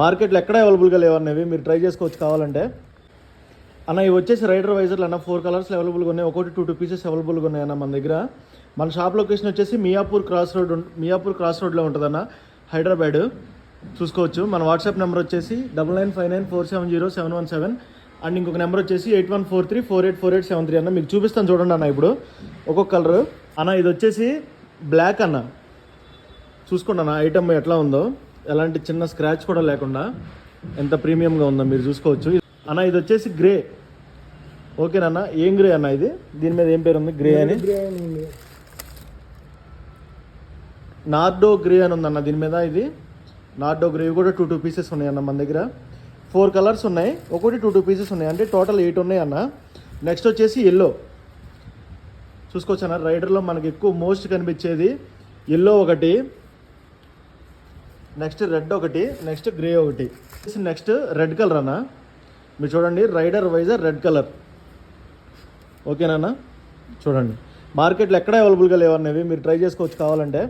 మార్కెట్లో ఎక్కడ అవైలబుల్గా లేవన్నవి మీరు ట్రై చేసుకోవచ్చు కావాలంటే. అన్న ఇవి వచ్చేసి రైడర్ వైజర్లు అన్న 4 కలర్స్ అవైలబుల్గా ఉన్నాయి. ఒకటి 2 పీసెస్ అవైలబుల్గా ఉన్నాయన్న మన దగ్గర. మన షాప్ లొకేషన్ వచ్చేసి మియాపూర్ క్రాస్ రోడ్లో ఉంటుందన్న, హైదరాబాద్. చూసుకోవచ్చు. మన వాట్సాప్ నెంబర్ వచ్చేసి 9959470717 అండ్ ఇంకొక నెంబర్ వచ్చేసి 8143484873 అన్న. మీకు చూపిస్తాను చూడండి అన్న ఇప్పుడు ఒక్కొక్క కలర్. అన్న ఇది వచ్చేసి బ్లాక్ అన్న, చూసుకోండి అన్న ఐటమ్ ఎట్లా ఉందో, ఎలాంటి చిన్న స్క్రాచ్ కూడా లేకుండా ఎంత ప్రీమియంగా ఉందో మీరు చూసుకోవచ్చు. అన్న ఇది వచ్చేసి గ్రే. ఓకేనన్న, ఏం గ్రే అన్న ఇది? దీని మీద ఏం పేరు ఉంది? గ్రే అని, నార్డో గ్రే అని ఉందన్న దీని మీద. ఇది నార్డో గ్రే కూడా 2 పీసెస్ ఉన్నాయి అన్న మన దగ్గర. 4 కలర్స్ ఉన్నాయి, ఒకటి 2 పీసెస్ ఉన్నాయి, అంటే టోటల్ 8 ఉన్నాయి అన్న. నెక్స్ట్ వచ్చేసి ఎల్లో చూసుకోవచ్చు అన్న. రైడర్లో మనకి ఎక్కువ మోస్ట్ కనిపించేది ఎల్లో ఒకటి, నెక్స్ట్ రెడ్ ఒకటి, నెక్స్ట్ గ్రే ఒకటి, నెక్స్ట్ రెడ్ కలర్ అన్న. మీరు చూడండి, రైడర్ వైజర్ రెడ్ కలర్. ఓకేనా చూడండి. మార్కెట్లో ఎక్కడ అవైలబుల్గా లేవన్నవి మీరు ట్రై చేసుకోవచ్చు కావాలంటే.